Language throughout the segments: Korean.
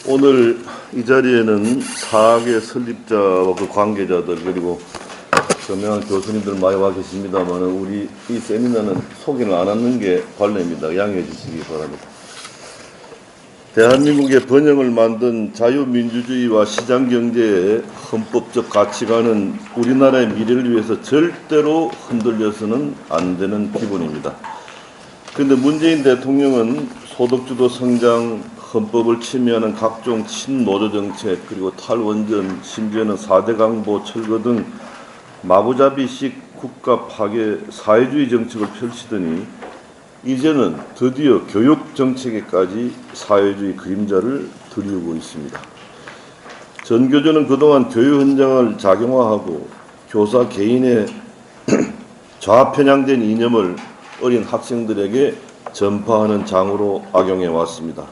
오늘 이 자리에는 사학의 설립자와 그 관계자들 그리고 저명한 교수님들 많이 와 계십니다만 우리 이 세미나는 소개를 안 하는 게 관례입니다. 양해해 주시기 바랍니다. 대한민국의 번영을 만든 자유민주주의와 시장경제의 헌법적 가치관은 우리나라의 미래를 위해서 절대로 흔들려서는 안 되는 기본입니다. 그런데 문재인 대통령은 소득주도 성장, 헌법을 침해하는 각종 친노조 정책, 그리고 탈원전, 심지어는 4대 강보 철거 등 마구잡이식 국가 파괴 사회주의 정책을 펼치더니 이제는 드디어 교육 정책에까지 사회주의 그림자를 드리우고 있습니다. 전교조는 그동안 교육 현장을 작용화하고 교사 개인의 좌편향된 이념을 어린 학생들에게 전파하는 장으로 악용해 왔습니다.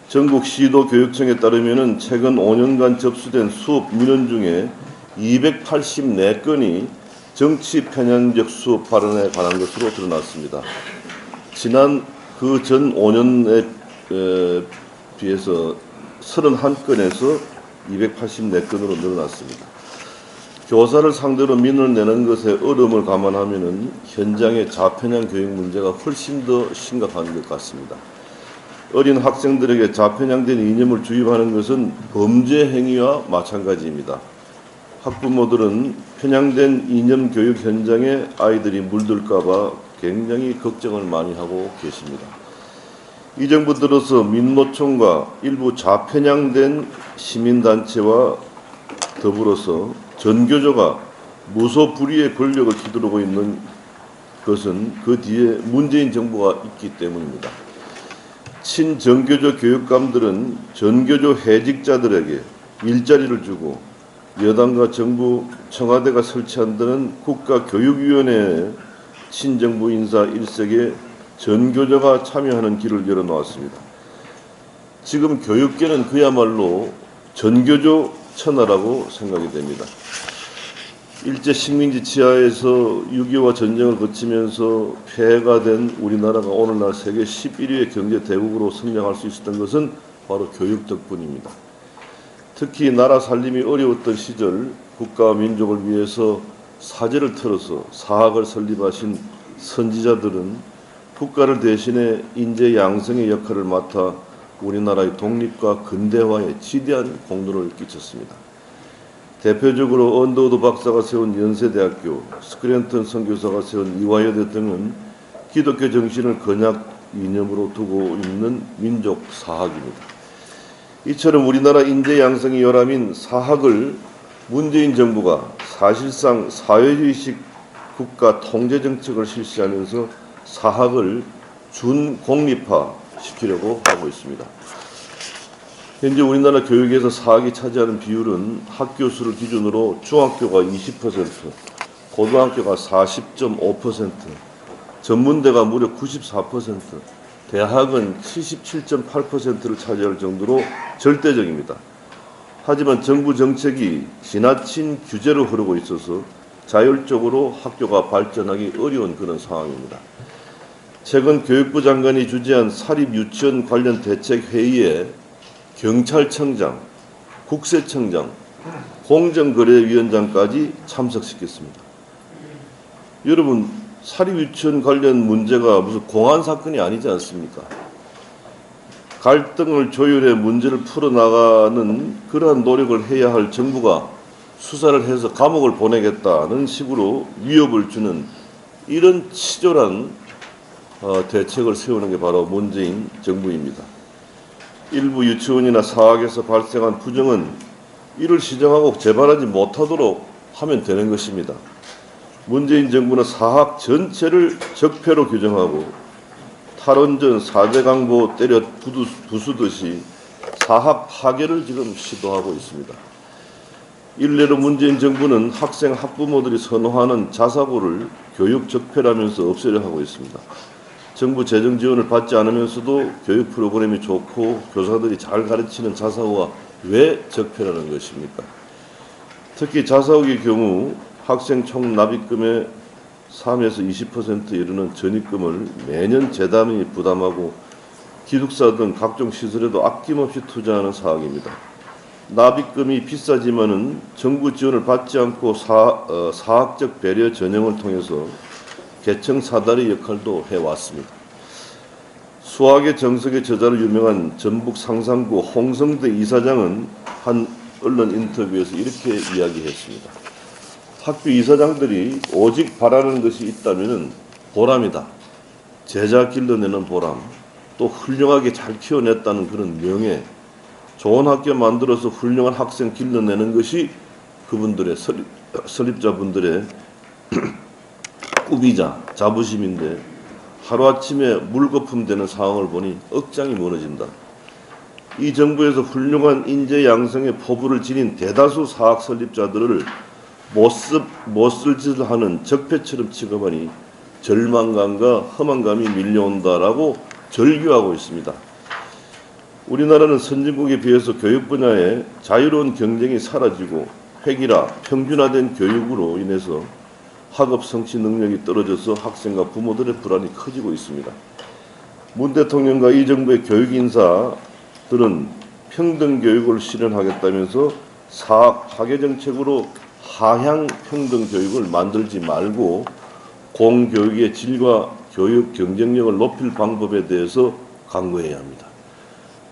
전국 시도교육청에 따르면 최근 5년간 접수된 수업 민원 중에 284건이 정치 편향적 수업 발언에 관한 것으로 드러났습니다. 지난 그 전 5년에 비해서 31건에서 284건으로 늘어났습니다. 교사를 상대로 민원을 내는 것의 어려움을 감안하면 현장의 좌편향 교육 문제가 훨씬 더 심각한 것 같습니다. 어린 학생들에게 좌편향된 이념을 주입하는 것은 범죄 행위와 마찬가지입니다. 학부모들은 편향된 이념 교육 현장에 아이들이 물들까 봐 굉장히 걱정을 많이 하고 계십니다. 이 정부 들어서 민노총과 일부 좌편향된 시민단체와 더불어서 전교조가 무소불위의 권력을 휘두르고 있는 것은 그 뒤에 문재인 정부가 있기 때문입니다. 친전교조 교육감들은 전교조 해직자들에게 일자리를 주고 여당과 정부, 청와대가 설치한다는 국가교육위원회에 친정부 인사 일색에 전교조가 참여하는 길을 열어놓았습니다. 지금 교육계는 그야말로 전교조 천하라고 생각이 됩니다. 일제 식민지 치하에서 6.25와 전쟁을 거치면서 폐해가 된 우리나라가 오늘날 세계 11위의 경제 대국으로 성장할 수 있었던 것은 바로 교육 덕분입니다. 특히 나라 살림이 어려웠던 시절 국가와 민족을 위해서 사제를 털어서 사학을 설립하신 선지자들은 국가를 대신해 인재 양성의 역할을 맡아 우리나라의 독립과 근대화에 지대한 공로를 끼쳤습니다. 대표적으로 언더우드 박사가 세운 연세대학교, 스크랜턴 선교사가 세운 이화여대 등은 기독교 정신을 건약 이념으로 두고 있는 민족 사학입니다. 이처럼 우리나라 인재 양성의 요람인 사학을 문재인 정부가 사실상 사회주의식 국가 통제 정책을 실시하면서 사학을 준공립화 시키려고 하고 있습니다. 현재 우리나라 교육에서 사학이 차지하는 비율은 학교 수를 기준으로 중학교가 20%, 고등학교가 40.5%, 전문대가 무려 94%, 대학은 77.8%를 차지할 정도로 절대적입니다. 하지만 정부 정책이 지나친 규제로 흐르고 있어서 자율적으로 학교가 발전하기 어려운 그런 상황입니다. 최근 교육부 장관이 주재한 사립유치원 관련 대책회의에 경찰청장, 국세청장, 공정거래위원장까지 참석시켰습니다. 여러분, 사립유치원 관련 문제가 무슨 공안 사건이 아니지 않습니까? 갈등을 조율해 문제를 풀어나가는 그러한 노력을 해야 할 정부가 수사를 해서 감옥을 보내겠다는 식으로 위협을 주는 이런 치졸한 대책을 세우는 게 바로 문재인 정부입니다. 일부 유치원이나 사학에서 발생한 부정은 이를 시정하고 재발하지 못하도록 하면 되는 것입니다. 문재인 정부는 사학 전체를 적폐로 규정하고 탈원전 4대 강보 때려 부수듯이 사학 파괴를 지금 시도하고 있습니다. 일례로 문재인 정부는 학생 학부모들이 선호하는 자사고를 교육 적폐라면서 없애려 하고 있습니다. 정부 재정 지원을 받지 않으면서도 교육 프로그램이 좋고 교사들이 잘 가르치는 자사고가 왜 적폐라는 것입니까? 특히 자사고의 경우 학생 총 납입금의 3에서 20%에 이르는 전입금을 매년 재단이 부담하고 기숙사 등 각종 시설에도 아낌없이 투자하는 사학입니다. 납입금이 비싸지만은 정부 지원을 받지 않고 사학적 배려 전형을 통해서 계층 사다리 역할도 해왔습니다. 수학의 정석의 저자로 유명한 전북 상산구 홍성대 이사장은 한 언론 인터뷰에서 이렇게 이야기했습니다. 학교 이사장들이 오직 바라는 것이 있다면 보람이다. 제자 길러내는 보람, 또 훌륭하게 잘 키워냈다는 그런 명예, 좋은 학교 만들어서 훌륭한 학생 길러내는 것이 그분들의 설립자분들의 꿈이자 자부심인데 하루아침에 물거품되는 상황을 보니 억장이 무너진다. 이 정부에서 훌륭한 인재 양성의 포부를 지닌 대다수 사학 설립자들을 못 쓸 짓을 하는 적폐처럼 취급하니 절망감과 허망감이 밀려온다라고 절규하고 있습니다. 우리나라는 선진국에 비해서 교육 분야에 자유로운 경쟁이 사라지고 획일화, 평준화된 교육으로 인해서 학업 성취 능력이 떨어져서 학생과 부모들의 불안이 커지고 있습니다. 문 대통령과 이 정부의 교육 인사들은 평등 교육을 실현하겠다면서 사학 학예 정책으로 하향 평등 교육을 만들지 말고 공교육의 질과 교육 경쟁력을 높일 방법에 대해서 강구해야 합니다.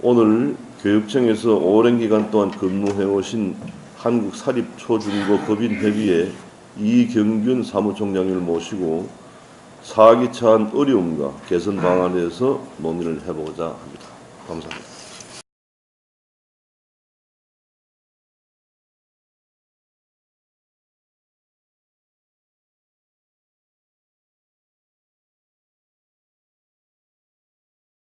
오늘 교육청에서 오랜 기간 동안 근무해 오신 한국사립초중고법인협의회 이경균 사무총장님을 모시고 사학이 처한 어려움과 개선 방안에 대해서 논의를 해보고자 합니다. 감사합니다.